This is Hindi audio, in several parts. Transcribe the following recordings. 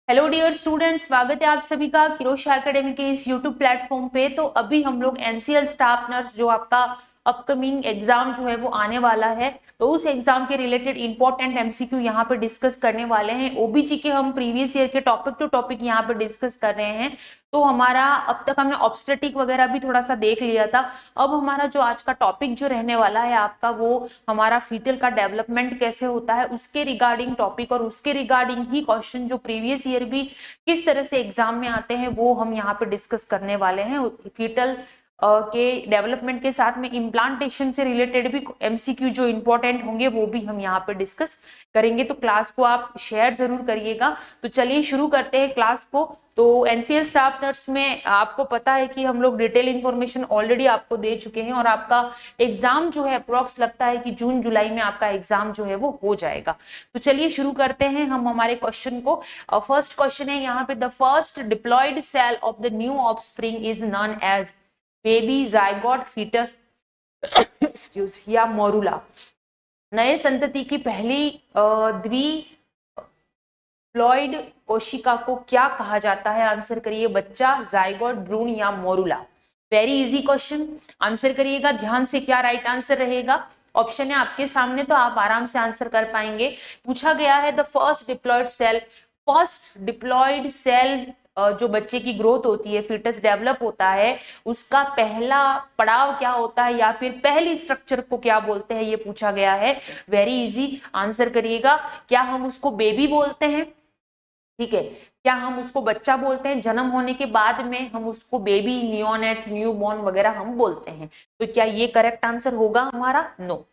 हेलो डियर स्टूडेंट्स, स्वागत है आप सभी का किरोशा एकेडमी के इस यूट्यूब प्लेटफॉर्म पे। तो अभी हम लोग एनसीएल स्टाफ नर्स जो आपका अपकमिंग एग्जाम जो है वो आने वाला है, तो उस एग्जाम के रिलेटेड इंपॉर्टेंट एमसीक्यू यहाँ पे डिस्कस करने वाले हैं। ओबीजी के हम प्रीवियस ईयर के टॉपिक टू टॉपिक यहाँ पे डिस्कस कर रहे हैं। तो हमारा अब तक हमने ऑब्स्टेटिक वगैरह भी थोड़ा सा देख लिया था। अब हमारा जो आज का टॉपिक जो रहने वाला है आपका, वो हमारा फीटल का डेवलपमेंट कैसे होता है उसके रिगार्डिंग टॉपिक और उसके रिगार्डिंग ही क्वेश्चन जो प्रीवियस ईयर भी किस तरह से एग्जाम में आते हैं वो हम यहाँ पे डिस्कस करने वाले हैं। फीटल के डेवलपमेंट के साथ में इम्प्लांटेशन से रिलेटेड भी एमसीक्यू जो इंपॉर्टेंट होंगे वो भी हम यहाँ पे डिस्कस करेंगे। तो क्लास को आप शेयर जरूर करिएगा। तो चलिए शुरू करते हैं क्लास को। तो एनसीएल स्टाफ नर्स में आपको पता है कि हम लोग डिटेल इंफॉर्मेशन ऑलरेडी आपको दे चुके हैं और आपका एग्जाम जो है अप्रोक्स लगता है कि जून जुलाई में आपका एग्जाम जो है वो हो जाएगा। तो चलिए शुरू करते हैं हम हमारे क्वेश्चन को। फर्स्ट क्वेश्चन है यहाँ पे, the first diploid cell of the new offspring is known as baby, zygote, foetus excuse या मोरुला। नए संतति की पहली द्विप्लॉयड कोशिका को क्या कहा जाता है? आंसर करिए बच्चा, जाइगोट, भ्रूण या morula. Very easy question, answer करिएगा ध्यान से। क्या राइट आंसर रहेगा? ऑप्शन है आपके सामने, तो आप आराम से आंसर कर पाएंगे। पूछा गया है the first diploid cell, first diploid cell जो बच्चे की ग्रोथ होती है, फीटस डेवलप होता है, उसका पहला पड़ाव क्या होता है या फिर पहली स्ट्रक्चर को क्या बोलते हैं, ये पूछा गया है। वेरी इजी, आंसर करिएगा। क्या हम उसको बेबी बोलते हैं? ठीक है, क्या हम उसको बच्चा बोलते हैं? जन्म होने के बाद में हम उसको बेबी, नियोनेट, न्यूबॉर्न वगैरह हम बोलते हैं। तो क्या ये करेक्ट आंसर होगा हमारा? नो।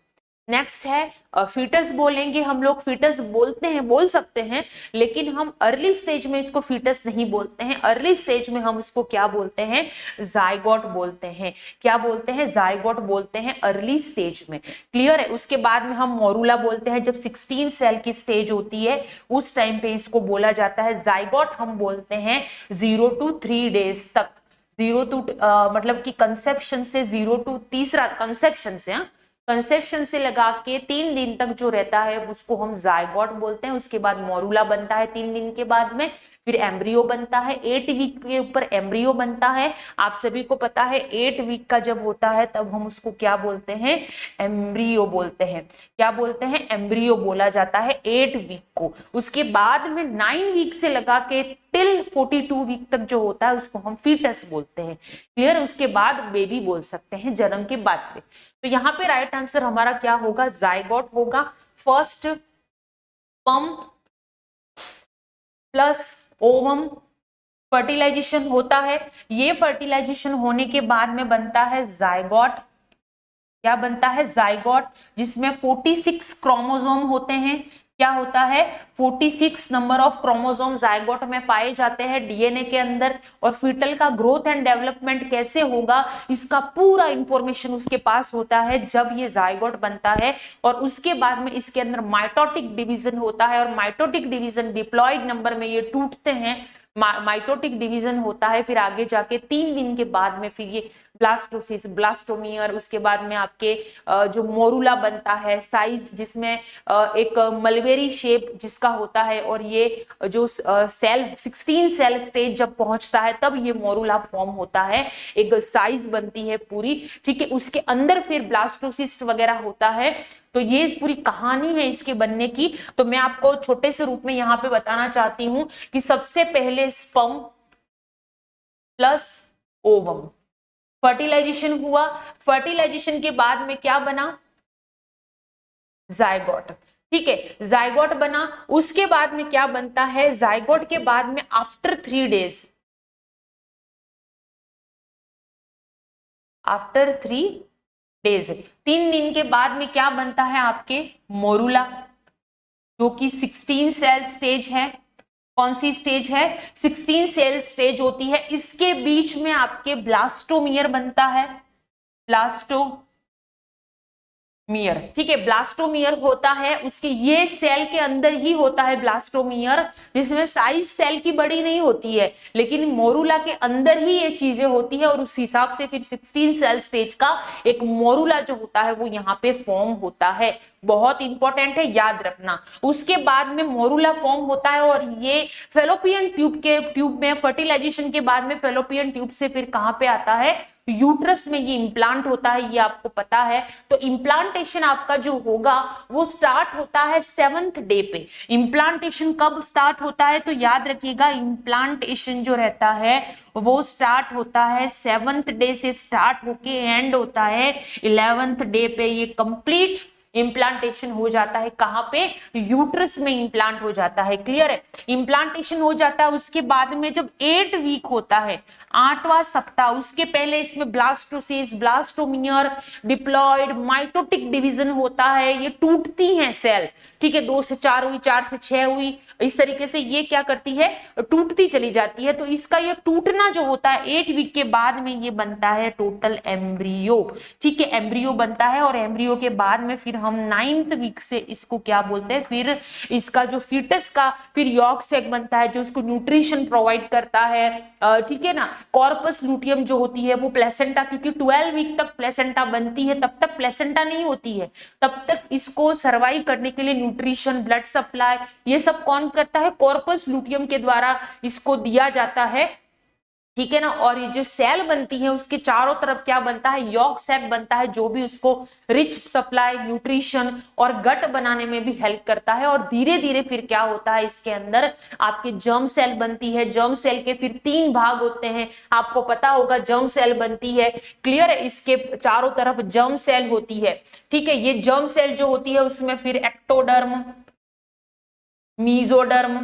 नेक्स्ट है फीटस बोलेंगे हम लोग। फीटस बोलते हैं, बोल सकते हैं, लेकिन हम अर्ली स्टेज में इसको फीटस नहीं बोलते हैं। अर्ली स्टेज में हम उसको क्या बोलते हैं? जाइगोट बोलते हैं। क्या बोलते हैं? जाइगोट बोलते हैं अर्ली स्टेज में। क्लियर है? उसके बाद में हम मोरुला बोलते हैं। जब 16 सेल की स्टेज होती है उस टाइम पे इसको बोला जाता है। जाइगोट हम बोलते हैं 0 to 3 डेज तक। 0 to मतलब कि कंसेप्शन से 0 to तीसरा कंसेप्शन से, कंसेप्शन से लगा के 3 दिन तक जो रहता है उसको हम जाइगोट बोलते हैं। उसके बाद मोरुला बनता है 3 दिन के बाद में, फिर एम्ब्रियो बनता है। 8 वीक के ऊपर एम्ब्रियो बनता है। आप सभी को पता है 8 वीक का जब होता है तब हम उसको क्या बोलते हैं? एम्ब्रियो बोलते हैं। क्या बोलते हैं? एम्ब्रियो बोला जाता है 8 वीक को। उसके बाद में 9 वीक से लगा के टिल 42 वीक तक जो होता है उसको हम फीटस बोलते हैं। क्लियर? उसके बाद बेबी बोल सकते हैं जन्म के बाद में। तो यहाँ पे राइट आंसर हमारा क्या होगा? जाइगोट होगा। First sperm plus ovum fertilization होता है। ये फर्टिलाइजेशन होने के बाद में बनता है जाइगोट। क्या बनता है? जाइगोट, जिसमें 46 क्रोमोसोम होते हैं। क्या होता है? 46 नंबर ऑफ क्रोमोसोम जाइगोट में पाए जाते हैं डीएनए के अंदर। और फीटल का ग्रोथ एंड डेवलपमेंट कैसे होगा इसका पूरा इंफॉर्मेशन उसके पास होता है जब ये जाइगोट बनता है। और उसके बाद में इसके अंदर माइटोटिक डिवीजन होता है और माइटोटिक डिवीजन डिप्लॉयड नंबर में ये टूटते हैं। माइटोटिक डिवीजन होता है, फिर आगे जाके 3 दिन के बाद में फिर ये ब्लास्टोसिस, ब्लास्टोमियर, उसके बाद में आपके जो मोरुला बनता है साइज, जिसमें एक मलबेरी शेप जिसका होता है। और ये जो सेल 16 सेल स्टेज जब पहुंचता है तब ये मोरुला फॉर्म होता है, एक साइज बनती है पूरी। ठीक है, उसके अंदर फिर ब्लास्टोसिस्ट वगैरह होता है। तो ये पूरी कहानी है इसके बनने की। तो मैं आपको छोटे से रूप में यहाँ पे बताना चाहती हूं कि सबसे पहले स्पर्म प्लस ओवम फर्टिलाइजेशन हुआ। फर्टिलाइजेशन के बाद में क्या बना? जाइगोट। ठीक है, जाइगोट बना। उसके बाद में क्या बनता है? जाइगोट के बाद में आफ्टर 3 डेज, आफ्टर 3 डेज, 3 दिन के बाद में क्या बनता है? आपके मोरुला, जो कि 16 सेल स्टेज है। कौन सी स्टेज है? 16 सेल स्टेज होती है। इसके बीच में आपके ब्लास्टोमियर बनता है। ब्लास्टोमियर मियर, ठीक है, ब्लास्टोमियर होता है, उसके ये सेल के अंदर ही होता है ब्लास्टोमियर, जिसमें साइज सेल की बड़ी नहीं होती है, लेकिन मोरूला के अंदर ही ये चीजें होती है और उस हिसाब से फिर 16 सेल स्टेज का एक मोरूला जो होता है वो यहाँ पे फॉर्म होता है। बहुत इंपॉर्टेंट है, याद रखना। उसके बाद में मोरूला फॉर्म होता है और ये फेलोपियन ट्यूब में फर्टिलाइजेशन के बाद में फेलोपियन ट्यूब से फिर कहाँ पे आता है, यूट्रस में ये इंप्लांट होता है, ये आपको पता है। तो इंप्लांटेशन आपका जो होगा वो स्टार्ट होता है 7th डे पे। इंप्लांटेशन कब स्टार्ट होता है, तो याद रखिएगा इंप्लांटेशन जो रहता है वो स्टार्ट होता है 7th डे से स्टार्ट होके एंड होता है 11th डे पे। ये कंप्लीट इम्प्लांटेशन हो जाता है कहां पे, यूट्रस में इम्प्लांट हो जाता है। क्लियर है, इम्प्लांटेशन हो जाता है। उसके बाद में जब 8 वीक होता है, 8वां सप्ताह, उसके पहले इसमें blastocyst, blastomere, diploid, mitotic division होता है। ये टूटती हैं सेल, ठीक है, 2 से 4 हुई, 4 से 6 हुई, इस तरीके से ये क्या करती है, टूटती चली जाती है। तो इसका ये टूटना जो होता है 8 वीक के बाद में ये बनता है टोटल एम्ब्रियो, ठीक है, एम्ब्रियो बनता है। और एम्ब्रियो के बाद में फिर हम 9th वीक से इसको क्या बोलते हैं, फिर इसका जो फीटस का फिर यॉर्क सैक बनता है जो उसको न्यूट्रिशन प्रोवाइड करता है, ठीक है ना। कॉर्पस लूटियम जो होती है वो प्लेसेंटा, क्योंकि 12 वीक तक प्लेसेंटा बनती है, तब तक प्लेसेंटा नहीं होती है, तब तक इसको सर्वाइव करने के लिए न्यूट्रिशन, ब्लड सप्लाई, ये सब कौन करता है, कॉर्पस लूटियम के द्वारा इसको दिया जाता है, ठीक है ना। और ये जो सेल बनती है उसके चारों तरफ क्या बनता है, यॉर्क सैक बनता है, जो भी उसको रिच सप्लाई, न्यूट्रिशन और गट बनाने में भी हेल्प करता है। और धीरे धीरे फिर क्या होता है, इसके अंदर आपके जर्म सेल बनती है। जर्म सेल के फिर 3 भाग होते हैं, आपको पता होगा जर्म सेल बनती है। क्लियर है, इसके चारों तरफ जर्म सेल होती है, ठीक है। ये जर्म सेल जो होती है उसमें फिर एक्टोडर्म, मीजोडर्म,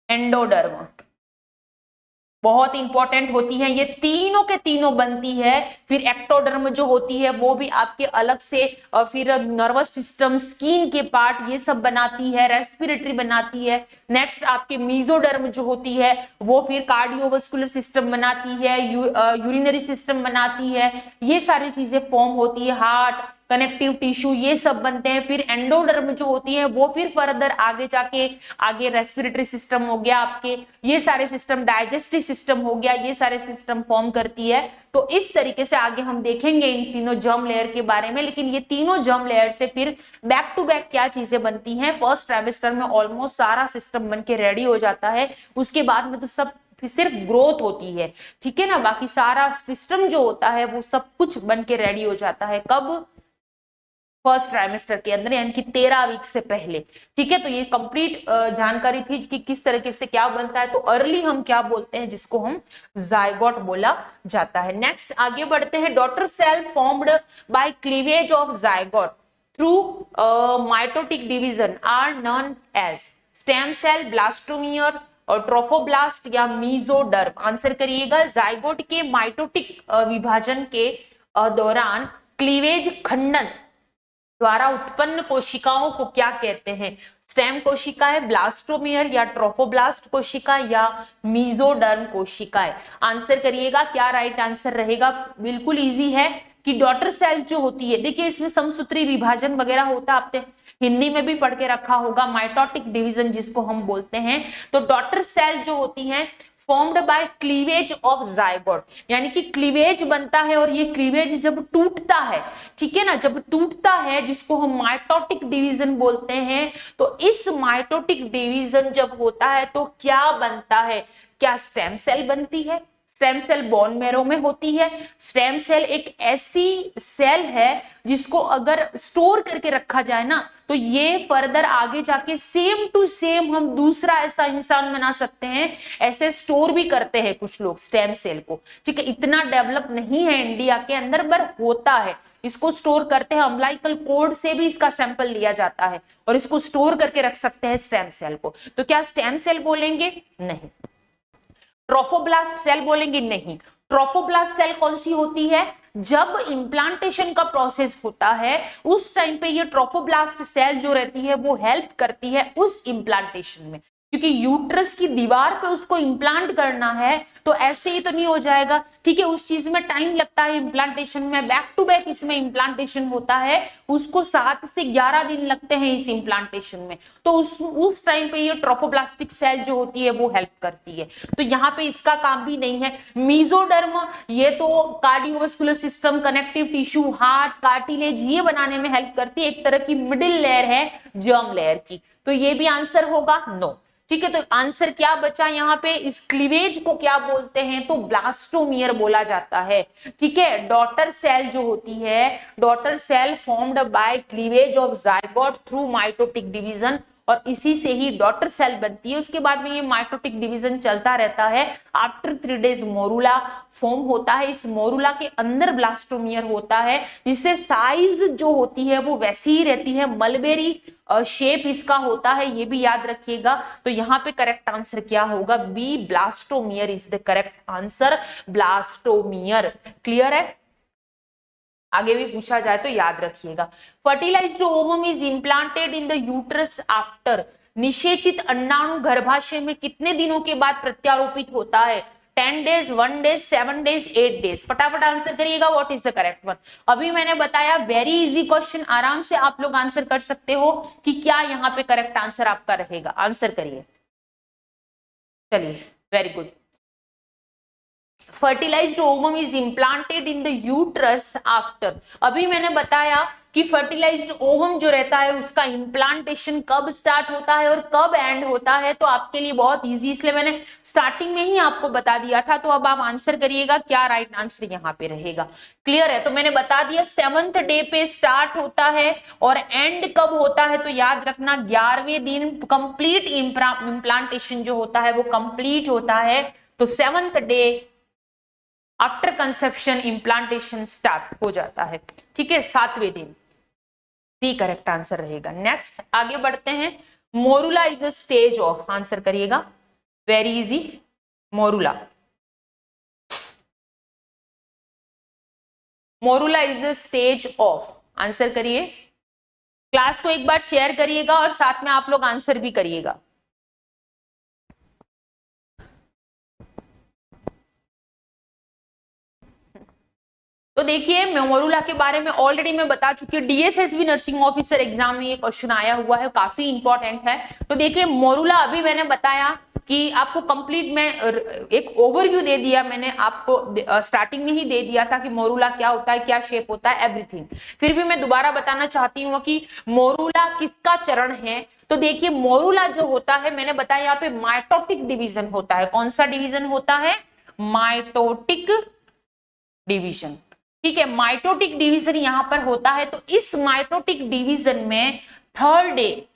एंडोडर्म बहुत इंपॉर्टेंट होती है। ये तीनों के तीनों बनती है। फिर एक्टोडर्म जो होती है वो भी आपके अलग से फिर नर्वस सिस्टम, स्किन के पार्ट, ये सब बनाती है, रेस्पिरेटरी बनाती है। नेक्स्ट आपके मीजोडर्म जो होती है वो फिर कार्डियोवास्कुलर सिस्टम बनाती है, यूरिनरी सिस्टम बनाती है, ये सारी चीजें फॉर्म होती है, हार्ट, कनेक्टिव टिश्यू, ये सब बनते हैं। फिर एंडोडर्म जो होती है वो फिर फर्दर आगे जाके आगे रेस्पिरेटरी सिस्टम हो गया आपके, ये सारे सिस्टम, डाइजेस्टिव सिस्टम हो गया, ये सारे सिस्टम फॉर्म करती है। तो इस तरीके से आगे हम देखेंगे इन तीनों जर्म लेयर के बारे में। लेकिन ये तीनों जर्म लेयर से फिर बैक टू बैक क्या चीजें बनती हैं, फर्स्ट ट्राइमेस्टर में ऑलमोस्ट सारा सिस्टम बन के रेडी हो जाता है। उसके बाद में तो सब सिर्फ ग्रोथ होती है, ठीक है ना। बाकी सारा सिस्टम जो होता है वो सब कुछ बन के रेडी हो जाता है, कब, फर्स्ट ट्राइमेस्टर के अंदर, यानी कि 13 वीक से पहले, ठीक है। तो ये कंप्लीट जानकारी थी कि किस तरीके से क्या बनता है। तो अर्ली हम क्या बोलते हैं, जिसको हम जायगोट बोला जाता है। नेक्स्ट आगे बढ़ते हैं। Daughter cell formed by cleavage of zygote through mitotic division are known as stem cell, blastomere और ट्रोफोब्लास्ट या मीजोडर्म। आंसर करिएगा, जायगोट के माइटोटिक विभाजन के दौरान क्लीवेज खंडन द्वारा उत्पन्न कोशिकाओं को क्या कहते हैं, स्टेम कोशिकाएं, ब्लास्टोमियर या ट्रोफोब्लास्ट कोशिका या मीजोडर्म कोशिकाएं। आंसर करिएगा, क्या राइट आंसर रहेगा, बिल्कुल इजी है कि डॉटर सेल जो होती है, देखिए इसमें समसूत्री विभाजन वगैरह होता है, आपने हिंदी में भी पढ़ के रखा होगा, माइटोटिक डिवीजन जिसको हम बोलते हैं। तो डॉटर सेल जो होती है formed by cleavage of zygote, यानी कि क्लीवेज बनता है और ये क्लीवेज जब टूटता है, ठीक है ना, जब टूटता है जिसको हम माइटोटिक डिवीजन बोलते हैं। तो इस माइटोटिक डिवीजन जब होता है तो क्या बनता है, क्या स्टेम सेल बनती है। स्टेम सेल बोन मैरो में होती है। स्टेम सेल एक ऐसी सेल है जिसको अगर स्टोर करके रखा जाए ना तो ये फर्दर आगे जाके सेम टू सेम हम दूसरा ऐसा इंसान बना सकते हैं, ऐसे स्टोर भी करते हैं कुछ लोग स्टेम सेल को, ठीक है। इतना डेवलप नहीं है इंडिया के अंदर, पर होता है, इसको स्टोर करते हैं। अम्बिलिकल कोर्ड से भी इसका सैंपल लिया जाता है और इसको स्टोर करके रख सकते हैं स्टेम सेल को। तो क्या स्टेम सेल बोलेंगे, नहीं। ट्रोफोब्लास्ट सेल बोलेंगे, नहीं। ट्रोफोब्लास्ट सेल कौन सी होती है, जब इंप्लांटेशन का प्रोसेस होता है उस टाइम पे ये ट्रोफोब्लास्ट सेल जो रहती है वो हेल्प करती है उस इंप्लांटेशन में। क्योंकि यूट्रस की दीवार पे उसको इम्प्लांट करना है तो ऐसे ही तो नहीं हो जाएगा, ठीक है, उस चीज में टाइम लगता है इम्प्लांटेशन में, बैक टू बैक इसमें इम्प्लांटेशन होता है, उसको 7 से 11 दिन लगते हैं इस इम्प्लांटेशन में, तो उस टाइम पे ये ट्रोफोब्लास्टिक सेल जो होती है वो हेल्प करती है, तो यहाँ पे इसका काम भी नहीं है। मीजोडर्म ये तो cardiovascular system, connective tissue, heart, cartilage ये बनाने में हेल्प करती है, एक तरह की मिडिल लेयर है जर्म लेयर की, तो ये भी आंसर होगा नो। ठीक है, तो आंसर क्या बचा यहाँ पे, इस क्लीवेज को क्या बोलते हैं, तो ब्लास्टोमियर बोला जाता है। ठीक है, डॉटर सेल जो होती है, daughter cell formed by cleavage of zygote through mitotic division, और इसी से ही डॉटर सेल बनती है, उसके बाद में ये माइटोटिक डिवीजन चलता रहता है। आफ्टर 3 डेज मोरूला फॉर्म होता है, इस मोरूला के अंदर ब्लास्टोमियर होता है, जिससे साइज जो होती है वो वैसी ही रहती है, मलबेरी शेप इसका होता है, ये भी याद रखिएगा। तो यहाँ पे करेक्ट आंसर क्या होगा, B blastomere is the correct answer, blastomere. Clear है, आगे भी पूछा जाए तो याद रखिएगा। Fertilized ovum is implanted in the uterus after, निषेचित अंडाणु गर्भाशय में कितने दिनों के बाद प्रत्यारोपित होता है, 10 डेज, 1 डेज, 7 डेज, 8 डेज, फटाफट आंसर करिएगा, what is the correct one. अभी मैंने बताया वेरी इजी क्वेश्चन, आराम से आप लोग आंसर कर सकते हो कि क्या यहाँ पे करेक्ट आंसर आपका रहेगा, आंसर करिए। चलिए, very good. Fertilized ovum is implanted in the uterus after, अभी मैंने बताया कि फर्टिलाइज्ड ओवम जो रहता है उसका इम्प्लांटेशन कब स्टार्ट होता है और कब एंड होता है, तो आपके लिए बहुत इजी, इसलिए मैंने स्टार्टिंग में ही आपको बता दिया था। तो अब आप आंसर करिएगा क्या राइट आंसर यहाँ पे रहेगा। क्लियर है, तो मैंने बता दिया 7th डे पे स्टार्ट होता है और एंड कब होता है, तो याद रखना 11वें दिन कंप्लीट इम्प्लांटेशन जो होता है वो कंप्लीट होता है, तो 7th day after conception implantation start हो जाता है। ठीक है, 7वें दिन, सी करेक्ट आंसर रहेगा। नेक्स्ट आगे बढ़ते हैं। Morula is a stage of, answer करिएगा, very easy, morula, morula is a stage of, answer करिए। क्लास को एक बार शेयर करिएगा और साथ में आप लोग आंसर भी करिएगा। तो देखिए, मोरूला के बारे में ऑलरेडी मैं बता चुकी हूँ, डीएसएसबी नर्सिंग ऑफिसर एग्जाम में ये क्वेश्चन आया हुआ है, काफी इंपॉर्टेंट है। तो देखिए मोरूला, अभी मैंने बताया कि आपको कंप्लीट में एक ओवरव्यू दे दिया, मैंने आपको स्टार्टिंग में ही दे दिया था कि मोरूला क्या होता है, क्या शेप होता है, एवरीथिंग। फिर भी मैं दोबारा बताना चाहती हूँ कि मोरूला किसका चरण है। तो देखिए मोरूला जो होता है, मैंने बताया यहाँ पे माइटोटिक डिवीजन होता है, कौन सा डिवीजन होता है, माइटोटिक डिवीजन। ठीक है, माइटोटिक डिवीजन यहां पर होता है, तो इस माइटोटिक डिवीजन में 3rd day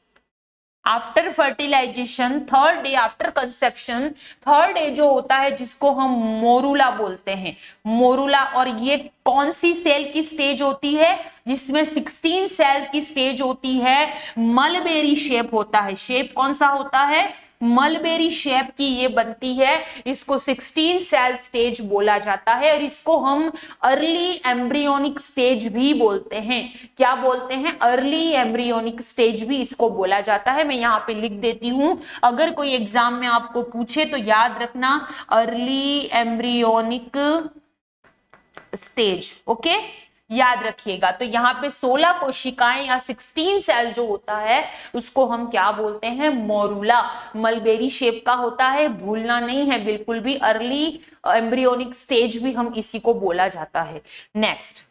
after fertilization, 3rd day after conception, 3rd day जो होता है जिसको हम मोरूला बोलते हैं, मोरूला। और ये कौन सी सेल की स्टेज होती है, जिसमें 16 सेल की स्टेज होती है, मलबेरी शेप होता है, शेप कौन सा होता है, मलबेरी शेप की ये बनती है, इसको 16 सेल स्टेज बोला जाता है, और इसको हम अर्ली एम्ब्रियोनिक स्टेज भी बोलते हैं। क्या बोलते हैं, अर्ली एम्ब्रियोनिक स्टेज भी इसको बोला जाता है। मैं यहाँ पे लिख देती हूं, अगर कोई एग्जाम में आपको पूछे तो याद रखना अर्ली एम्ब्रियोनिक स्टेज, ओके, याद रखिएगा। तो यहाँ पे 16 कोशिकाएं या 16 सेल जो होता है उसको हम क्या बोलते हैं, मोरूला, मलबेरी शेप का होता है, भूलना नहीं है बिल्कुल भी, अर्ली एम्ब्रियोनिक स्टेज भी हम इसी को बोला जाता है। Next,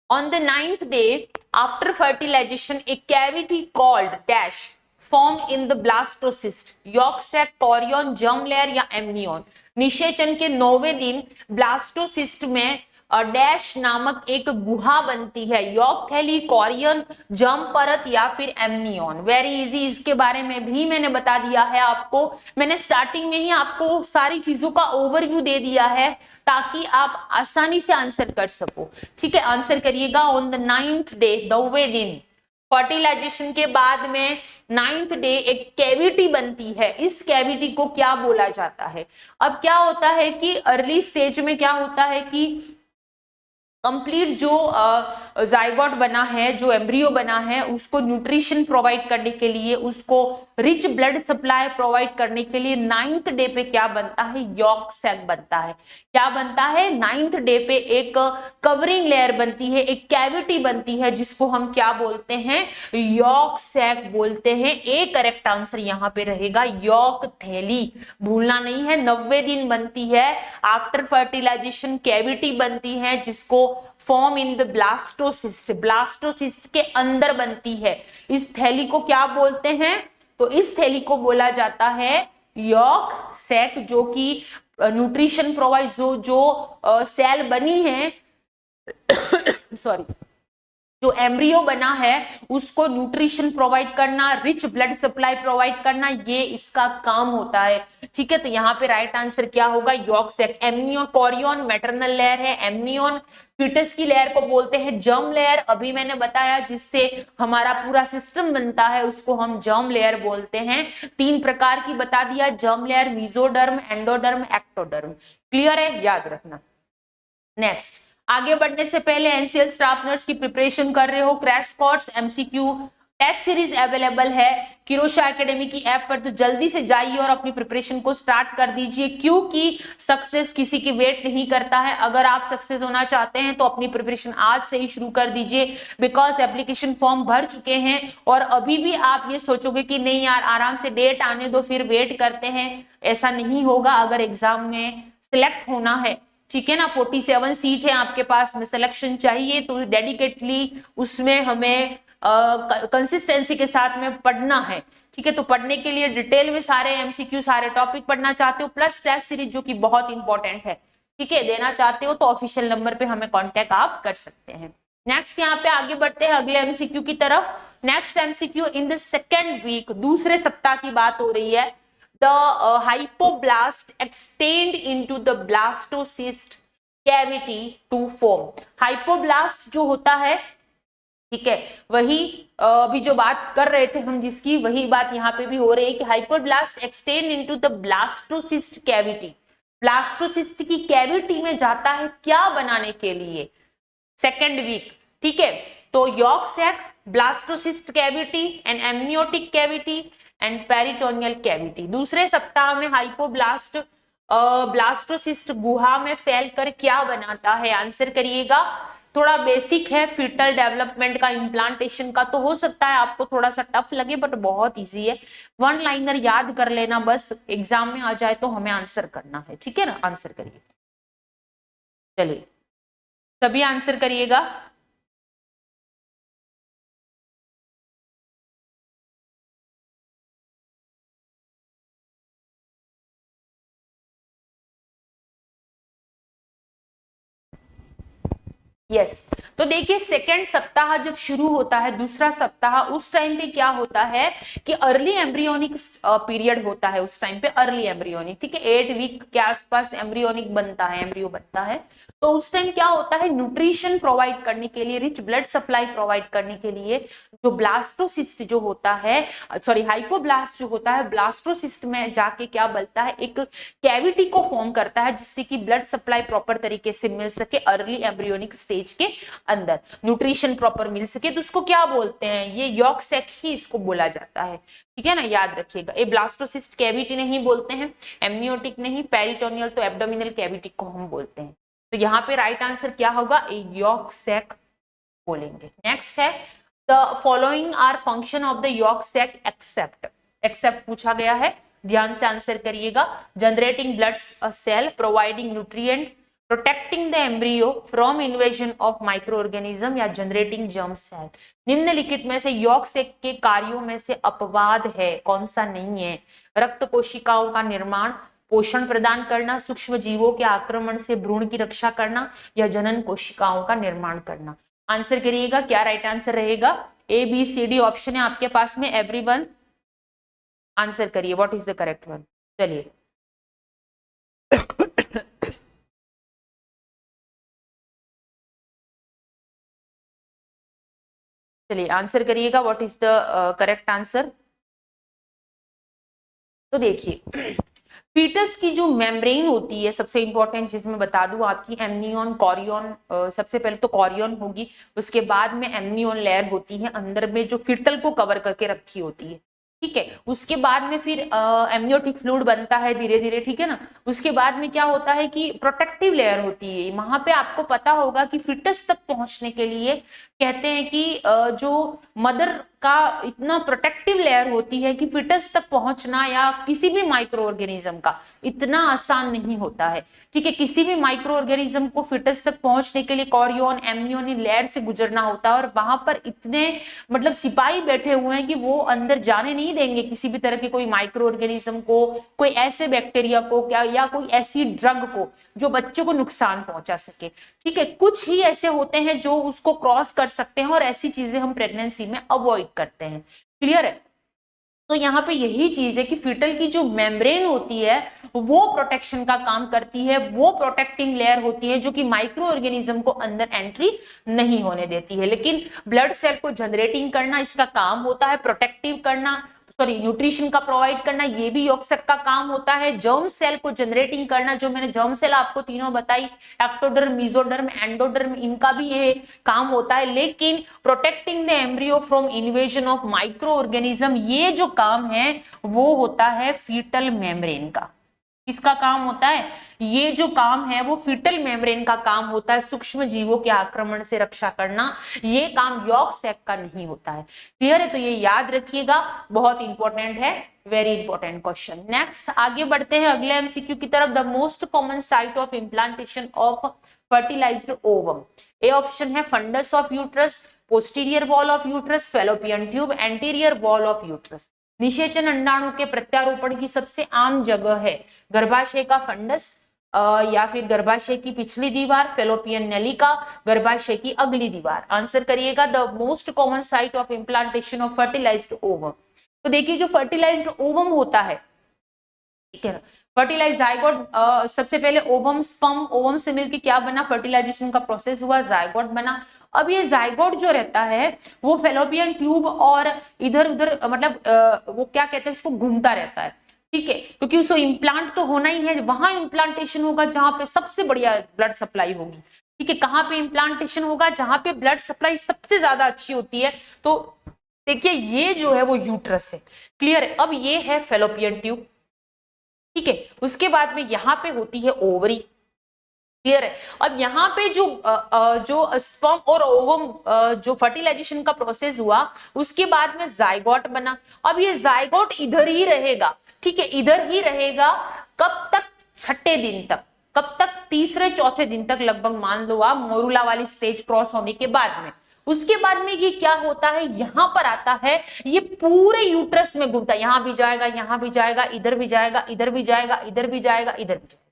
on the 9th day after fertilization a cavity called dash form in the blastocyst, yolk sac, chorion, germ layer या एमनियन। निषेचन के 9वें दिन ब्लास्टोसिस्ट में डैश नामक एक गुहा बनती है, यॉर्क थैली, कॉरियन, जर्म परत या फिर एमनियन। वेरी इजी, इसके बारे में भी मैंने बता दिया है आपको, मैंने स्टार्टिंग में ही आपको सारी चीजों का ओवरव्यू दे दिया है ताकि आप आसानी से आंसर कर सको। ठीक है, आंसर करिएगा। ऑन द 9th डे, 9वें दिन फर्टिलाइजेशन के बाद में 9th डे एक कैविटी बनती है, इस कैविटी को क्या बोला जाता है। अब क्या होता है कि अर्ली स्टेज में क्या होता है कि कंप्लीट जो जाइगोट बना है, जो एम्ब्रियो बना है, उसको न्यूट्रिशन प्रोवाइड करने के लिए, उसको रिच ब्लड सप्लाई प्रोवाइड करने के लिए 9th डे पे क्या बनता है, यॉर्क सैक बनता है। क्या बनता है, 9th डे पे एक कवरिंग लेयर बनती है, एक कैविटी बनती है, जिसको हम क्या बोलते हैं, यॉर्क सैक बोलते हैं। ए करेक्ट आंसर यहाँ पे रहेगा यॉर्क थैली, भूलना नहीं है। 90 दिन बनती है, आफ्टर फर्टिलाइजेशन कैविटी बनती है, जिसको form in the blastocyst, blastocyst के अंदर बनती है। इस थैली को क्या बोलते हैं, तो इस थैली को बोला जाता है यॉर्क सैक, जो कि न्यूट्रिशन प्रोवाइड, जो सेल बनी है सॉरी, जो एम्ब्रियो बना है उसको न्यूट्रिशन प्रोवाइड करना, रिच ब्लड सप्लाई प्रोवाइड करना, ये इसका काम होता है। ठीक है, तो यहाँ पे राइट आंसर क्या होगा, yolk sac. Amnion, chorion maternal layer है, एमनियोन फीटस की लेयर को बोलते हैं जर्म लेयर। अभी मैंने बताया जिससे हमारा पूरा सिस्टम बनता है उसको हम जर्म लेयर बोलते हैं। 3 प्रकार की बता दिया, germ layer, mesoderm, endoderm, ectoderm. Clear है, याद रखना। नेक्स्ट, आगे बढ़ने से पहले एनसीएल स्टाफ नर्स की प्रिपरेशन कर रहे हो, crash course, MCQ test series available है किरोशा एकेडमी की ऐप पर, तो जल्दी से जाइए और अपनी प्रिपरेशन को स्टार्ट कर दीजिए, क्योंकि सक्सेस किसी की वेट नहीं करता है। अगर आप सक्सेस होना चाहते हैं तो अपनी प्रिपरेशन आज से ही शुरू कर दीजिए, बिकॉज एप्लीकेशन फॉर्म भर चुके हैं। और अभी भी आप ये सोचोगे कि नहीं यार आराम से डेट आने दो फिर वेट करते हैं, ऐसा नहीं होगा। अगर एग्जाम में सिलेक्ट होना है, ठीक है ना, 47 सीट है आपके पास में, सिलेक्शन चाहिए, तो डेडिकेटली उसमें हमें कंसिस्टेंसी के साथ में पढ़ना है। ठीक है, तो पढ़ने के लिए डिटेल में सारे एमसीक्यू, सारे टॉपिक पढ़ना चाहते हो, प्लस टेस्ट सीरीज जो कि बहुत इंपॉर्टेंट है, ठीक है, देना चाहते हो, तो ऑफिशियल नंबर पे हमें कांटेक्ट आप कर सकते हैं। नेक्स्ट यहाँ पे आगे बढ़ते हैं अगले एमसीक्यू की तरफ। Next MCQ, in the second week, दूसरे सप्ताह की बात हो रही है। The hypoblast extend into the blastocyst cavity to form. Hypoblast जो होता है, ठीक है, वही अभी जो बात कर रहे थे हम जिसकी, वही बात यहाँ पे भी हो रही है कि hypoblast extend into the blastocyst cavity, blastocyst की कैविटी में जाता है क्या बनाने के लिए, सेकेंड वीक। ठीक है, तो yolk sac, blastocyst cavity and amniotic cavity and peritoneal cavity. दूसरे सप्ताह में हाइपोब्लास्ट ब्लास्टोसिस्ट गुहा में फैलकर क्या बनाता है, आंसर करिएगा। थोड़ा बेसिक है, फीटल डेवलपमेंट का, इम्प्लांटेशन का, तो हो सकता है आपको थोड़ा सा टफ लगे, बट बहुत इजी है। 1 लाइनर याद कर लेना बस, एग्जाम में आ जाए तो हमें आंसर करना है, ठीक है ना, आंसर करिए। चलिए सभी आंसर करिएगा। यस, तो देखिए सेकेंड सप्ताह जब शुरू होता है, दूसरा सप्ताह, उस टाइम पे क्या होता है कि अर्ली एम्ब्रियोनिक पीरियड होता है, उस टाइम पे अर्ली एम्ब्रियोनिक, ठीक है, 8 वीक के आसपास एम्ब्रियोनिक बनता है, एम्ब्रियो बनता है। तो उस टाइम क्या होता है, न्यूट्रिशन प्रोवाइड करने के लिए, रिच ब्लड सप्लाई प्रोवाइड करने के लिए, जो ब्लास्टोसिस्ट जो होता है, सॉरी हाइपोब्लास्ट जो होता है, ब्लास्टोसिस्ट में जाके क्या बनता है, एक कैविटी को फॉर्म करता है, जिससे कि ब्लड सप्लाई प्रॉपर तरीके से मिल सके, अर्ली एम्ब्रियोनिक स्टेज के अंदर न्यूट्रिशन प्रॉपर मिल सके, तो उसको क्या बोलते हैं, ये यॉर्क सैक ही इसको बोला जाता है। ठीक है ना, याद रखिएगा। ये ब्लास्टोसिस्ट कैविटी नहीं बोलते हैं, एमनियोटिक नहीं, पेरिटोनियल तो एब्डोमिनल कैविटी को हम बोलते हैं। तो यहाँ पे राइट आंसर क्या होगा, यॉर्क सैक बोलेंगे। नेक्स्ट है, the following are function of the yolk sac except, except पूछा गया है, ध्यान से आंसर करिएगा। Generating blood cell, providing nutrient, protecting the embryo from invasion of microorganism, या जनरेटिंग जर्म सेल। निम्नलिखित में से यॉर्क सैक के कार्यों में से अपवाद है, कौन सा नहीं है, रक्त कोशिकाओं का निर्माण, पोषण प्रदान करना, सूक्ष्म जीवों के आक्रमण से भ्रूण की रक्षा करना, या जनन कोशिकाओं का निर्माण करना। आंसर करिएगा, क्या राइट आंसर रहेगा, A B C D option है आपके पास में, एवरीवन आंसर करिए, what is the correct one. चलिए चलिए आंसर करिएगा, what is the correct answer. तो देखिए फीटस की जो मेम्ब्रेन होती है सबसे इंपॉर्टेंट, जिसमें बता दूं आपकी एमनियन कॉरियन, सबसे पहले तो कॉरियन होगी, उसके बाद में एमनियन लेयर होती है अंदर में जो फीटल को कवर करके रखी होती है, ठीक है। उसके बाद में फिर एमनियोटिक फ्लूइड बनता है धीरे धीरे, ठीक है ना। उसके बाद में क्या होता है कि प्रोटेक्टिव लेयर होती है, वहां पे आपको पता होगा कि फिटस तक पहुंचने के लिए कहते हैं कि जो मदर का इतना प्रोटेक्टिव लेयर होती है कि फिटस तक पहुंचना या किसी भी माइक्रो ऑर्गेनिज्म का इतना आसान नहीं होता है, ठीक है। किसी भी माइक्रो ऑर्गेनिज्म को फिटस तक पहुंचने के लिए कॉरियन एमनियन लेयर से गुजरना होता है, और वहां पर इतने मतलब सिपाही बैठे हुए हैं कि वो अंदर जाने नहीं देंगे किसी भी तरह के कोई माइक्रो ऑर्गेनिज्म को, कोई ऐसे बैक्टीरिया को क्या या कोई ऐसी ड्रग को जो बच्चों को नुकसान पहुंचा सके, ठीक है। कुछ ही ऐसे होते हैं जो उसको क्रॉस कर सकते हैं, और ऐसी चीजें हम प्रेगनेंसी में अवॉइड करते हैं, क्लियर है। तो यहाँ पे यही चीज है कि फीटल की जो मेम्ब्रेन होती है वो प्रोटेक्शन का काम करती है, वो प्रोटेक्टिंग लेयर होती है जो कि माइक्रो ऑर्गेनिज्म को अंदर एंट्री नहीं होने देती है। लेकिन ब्लड सेल को जनरेटिंग करना इसका काम होता है, प्रोटेक्टिव करना, सॉरी न्यूट्रिशन का प्रोवाइड करना ये भी यॉक्सक का काम होता है, जर्म सेल को जनरेटिंग करना, जो मैंने जर्म सेल आपको तीनों बताई, एक्टोडर्म, मेसोडर्म, एंडोडर्म, इनका भी ये काम होता है। लेकिन protecting the embryo from invasion of micro organism, ये जो काम है वो होता है फीटल मेम्ब्रेन का। किसका काम होता है? ये जो काम है वो फीटल मेम्ब्रेन का काम होता है, सूक्ष्म जीवों के आक्रमण से रक्षा करना, ये काम यॉर्क सैक का नहीं होता है, क्लियर है। तो ये याद रखिएगा, बहुत इंपॉर्टेंट है, वेरी इंपॉर्टेंट क्वेश्चन। नेक्स्ट आगे बढ़ते हैं अगले एमसीक्यू की तरफ। The most common site of implantation of fertilised ovum, A option है fundus of uterus, posterior wall of uterus, fallopian tube, anterior wall of uterus. निषेचन अंडाणु के प्रत्यारोपण की सबसे आम जगह है गर्भाशय का फंडस, या फिर गर्भाशय की पिछली दीवार, फेलोपियन नलिका, गर्भाशय की अगली दीवार। आंसर करिएगा the most common site of implantation of fertilised ovum. तो देखिए जो फर्टिलाइज्ड ओवम होता है, ठीक है ना, फर्टिलाइज जायगोट, सबसे पहले ओवम स्पर्म, ओवम से मिलकर क्या बना, फर्टिलाइजेशन का प्रोसेस हुआ, जायगोट बना। अब ये जायगोट जो रहता है वो फेलोपियन ट्यूब और इधर उधर मतलब वो क्या कहते हैं उसको घूमता रहता है, ठीक है, क्योंकि उसको इम्प्लांट तो होना ही है, वहां इम्प्लांटेशन होगा जहां पे सबसे बढ़िया ब्लड सप्लाई होगी, ठीक है। कहां पे इम्प्लांटेशन होगा? जहां पे ब्लड सप्लाई सबसे ज्यादा अच्छी होती है। तो देखिए ये जो है वो यूट्रस है, क्लियर है। अब ये है फेलोपियन ट्यूब, ठीक है। उसके बाद में यहाँ पे होती है ओवरी, क्लियर है। अब यहाँ पे जो स्पर्म और ओवम जो फर्टिलाइजेशन का प्रोसेस हुआ, उसके बाद में जायगोट बना। अब ये जायगोट इधर ही रहेगा, ठीक है, इधर ही रहेगा। कब तक? छठे दिन तक। कब तक? तीसरे चौथे दिन तक लगभग, मान लो आप मोरुला वाली स्टेज क्रॉस होने के बाद में। उसके बाद में ये क्या होता है, यहां पर आता है, ये पूरे यूट्रस में घूमता है, यहां भी जाएगा, यहां भी जाएगा, इधर भी जाएगा, इधर भी जाएगा, इधर भी जाएगा, इधर भी जाएगा।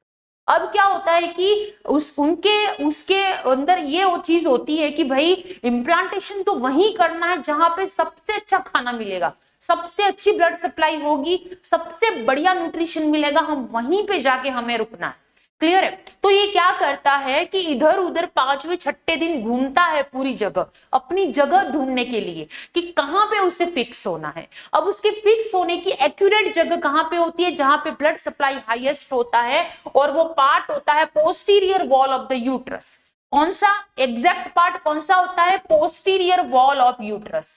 अब क्या होता है कि उसके अंदर ये वो चीज होती है कि भाई इम्प्लांटेशन तो वहीं करना है जहां पे सबसे अच्छा खाना मिलेगा, सबसे अच्छी ब्लड सप्लाई होगी, सबसे बढ़िया न्यूट्रिशन मिलेगा, हम वहीं पे जाके हमें रुकना है, क्लियर है। तो ये क्या करता है कि इधर उधर पांचवें छठे दिन घूमता है पूरी जगह, अपनी जगह ढूंढने के लिए कि कहां पे उसे फिक्स होना है। अब उसके फिक्स होने की एक्यूरेट जगह कहां पे होती है? जहां पे ब्लड सप्लाई हाईएस्ट होता है, और वो पार्ट होता है posterior wall of the uterus. कौन सा एग्जैक्ट पार्ट कौन सा होता है? Posterior wall of uterus,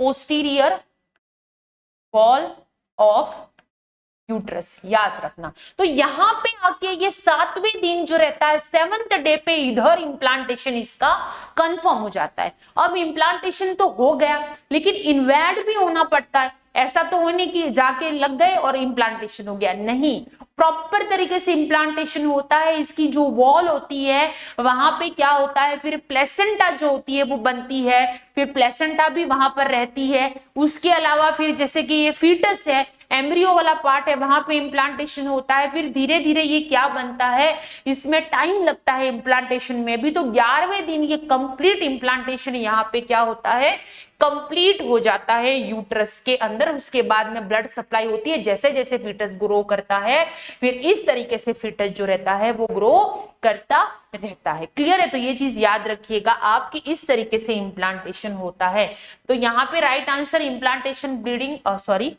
posterior wall of uterus, याद रखना। तो यहां पे आके ये 7वें दिन जो रहता है, 7th डे पे इधर इम्प्लांटेशन इसका कंफर्म हो जाता है। अब इम्प्लांटेशन तो हो गया, लेकिन इन्वेड भी होना पड़ता है। ऐसा तो होने की जाके लग गए और इम्प्लांटेशन हो गया, नहीं, प्रॉपर तरीके से इम्प्लांटेशन होता है। इसकी जो वॉल होती है वहां पे क्या होता है, फिर प्लेसेंटा जो होती है वो बनती है, फिर प्लेसेंटा भी वहां पर रहती है। उसके अलावा फिर जैसे कि ये फीटस है, एम्ब्रियो वाला पार्ट है, वहां पे इम्प्लांटेशन होता है। फिर धीरे धीरे ये क्या बनता है, इसमें टाइम लगता है इम्प्लांटेशन में भी। तो 11वें दिन ये कंप्लीट इम्प्लांटेशन यहाँ पे क्या होता है, कंप्लीट हो जाता है यूट्रस के अंदर। उसके बाद में ब्लड सप्लाई होती है, जैसे जैसे फीटस ग्रो करता है, फिर इस तरीके से फीटस जो रहता है वो ग्रो करता रहता है, क्लियर है। तो ये चीज याद रखिएगा आपकी, इस तरीके से इम्प्लांटेशन होता है। तो यहाँ पे right answer implantation bleeding, sorry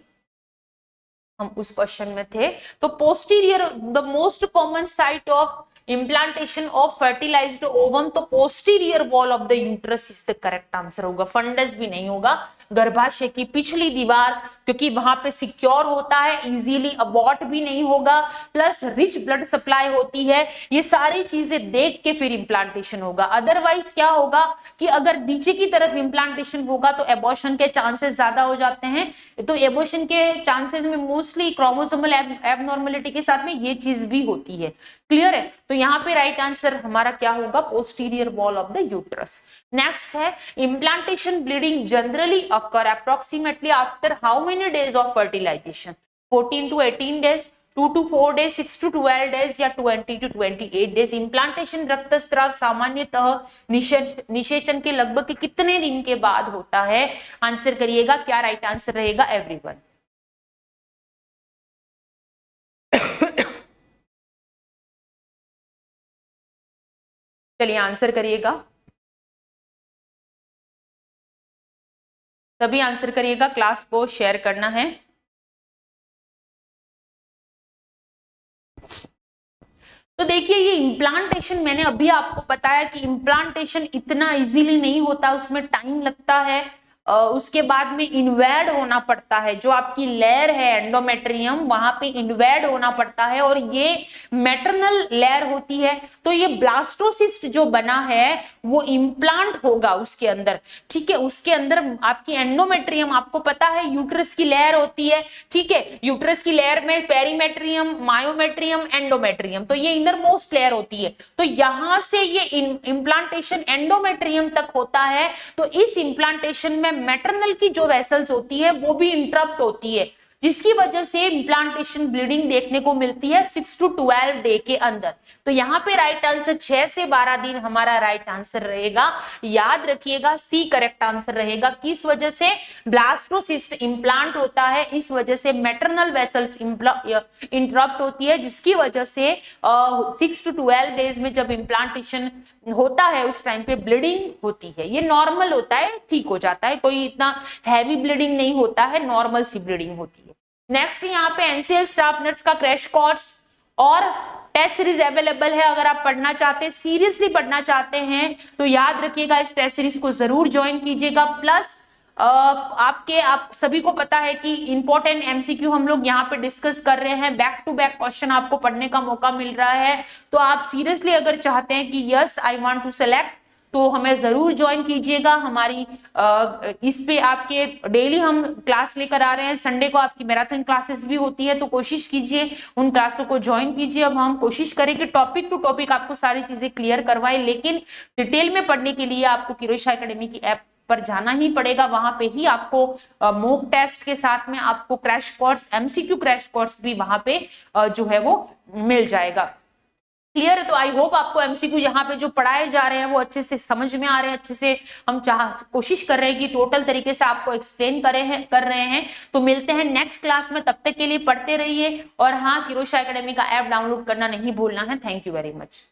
हम उस क्वेश्चन में थे। तो posterior the most common site of implantation of fertilised ovum, तो posterior wall of the uterus is the correct answer होगा। फंडस भी नहीं होगा, गर्भाशय की पिछली दीवार, क्योंकि वहां पे सिक्योर होता है, इजीली अबॉर्ट भी नहीं होगा, प्लस रिच ब्लड सप्लाई होती है। ये सारी चीजें देख के फिर इम्प्लांटेशन होगा। अदरवाइज क्या होगा कि अगर नीचे की तरफ इम्प्लांटेशन होगा तो एबॉर्शन के चांसेस ज्यादा हो जाते हैं। तो एबॉर्शन के चांसेस में मोस्टली क्रोमोसोमल एबनॉर्मेलिटी के साथ में ये चीज भी होती है। क्लियर है? तो यहाँ पे राइट आंसर हमारा क्या होगा? Posterior wall of the uterus. Next है implantation bleeding generally occur approximately after how many days of fertilisation? 14 to 18 days, 2 to 4 days, 6 to 12 days या 20 to 28 डेज। इम्प्लांटेशन रक्तस्राव सामान्यतः निषेचन के लगभग कितने दिन के बाद होता है? आंसर करिएगा। क्या राइट आंसर रहेगा एवरीवन? चलिए आंसर करिएगा, सभी आंसर करिएगा, क्लास को शेयर करना है। तो देखिए ये इम्प्लांटेशन मैंने अभी आपको बताया कि इम्प्लांटेशन इतना इजीली नहीं होता, उसमें टाइम लगता है। उसके बाद में इन्वेड होना पड़ता है, जो आपकी लेयर है एंडोमेट्रियम वहां पे इन्वेड होना पड़ता है, और ये मैटरनल लेयर होती है। तो ये ब्लास्टोसिस्ट जो बना है वो इम्प्लांट होगा उसके अंदर, ठीक है। उसके अंदर आपकी एंडोमेट्रियम, आपको पता है यूट्रस की लेयर होती है, ठीक है। यूट्रस की लेयर में पेरीमेट्रियम, मायोमेट्रियम, एंडोमेट्रियम, तो ये इनर मोस्ट लेयर होती है। तो यहां से ये इम्प्लांटेशन एंडोमेट्रियम तक होता है। तो इस इम्प्लांटेशन में मैटरनल की जो वेसल्स होती है वो भी इंटरप्ट होती है, जिसकी वजह से इम्प्लांटेशन ब्लीडिंग देखने को मिलती है 6 to 12 डे के अंदर। तो यहाँ पे राइट आंसर 6 से 12 दिन हमारा राइट आंसर रहेगा। याद रखिएगा सी करेक्ट आंसर रहेगा। किस वजह से? ब्लास्टोसिस्ट इम्प्लांट होता है, इस वजह से मैटरनल वेसल्स इंटरप्ट होती है, जिसकी वजह से 6 to 12 डेज में जब इम्प्लांटेशन होता है उस टाइम पे ब्लीडिंग होती है। ये नॉर्मल होता है, ठीक हो जाता है, कोई इतना हैवी ब्लीडिंग नहीं होता है, नॉर्मल सी ब्लीडिंग होती है। नेक्स्ट यहाँ पे एनसीएल स्टाफ नर्स का क्रैश कोर्स और टेस्ट सीरीज अवेलेबल है। अगर आप पढ़ना चाहते हैं, सीरियसली पढ़ना चाहते हैं, तो याद रखिएगा इस टेस्ट सीरीज को जरूर ज्वाइन कीजिएगा। प्लस आप सभी को पता है कि इंपॉर्टेंट एमसीक्यू हम लोग यहाँ पे डिस्कस कर रहे हैं, बैक टू बैक क्वेश्चन आपको पढ़ने का मौका मिल रहा है। तो आप सीरियसली अगर चाहते हैं कि yes I want to select, तो हमें जरूर ज्वाइन कीजिएगा। हमारी इस पे आपके डेली हम क्लास लेकर आ रहे हैं, संडे को आपकी मैराथन क्लासेस भी होती है, तो कोशिश कीजिए उन क्लासों को ज्वाइन कीजिए। अब हम कोशिश करें कि टॉपिक टू टॉपिक आपको सारी चीजें क्लियर करवाएं, लेकिन डिटेल में पढ़ने के लिए आपको किरोशा एकेडमी की ऐप पर जाना ही पड़ेगा। वहां पे ही आपको मॉक टेस्ट के साथ में आपको crash course, MCQ crash course भी वहां पे जो है वो मिल जाएगा। क्लियर है? तो आई होप आपको एमसीक्यू यहाँ पे जो पढ़ाए जा रहे हैं वो अच्छे से समझ में आ रहे हैं, अच्छे से हम कोशिश कर रहे हैं कि टोटल तरीके से आपको एक्सप्लेन कर रहे हैं। तो मिलते हैं नेक्स्ट क्लास में, तब तक के लिए पढ़ते रहिए। और हाँ, किरोशा एकेडमी का ऐप डाउनलोड करना नहीं भूलना है। Thank you very much.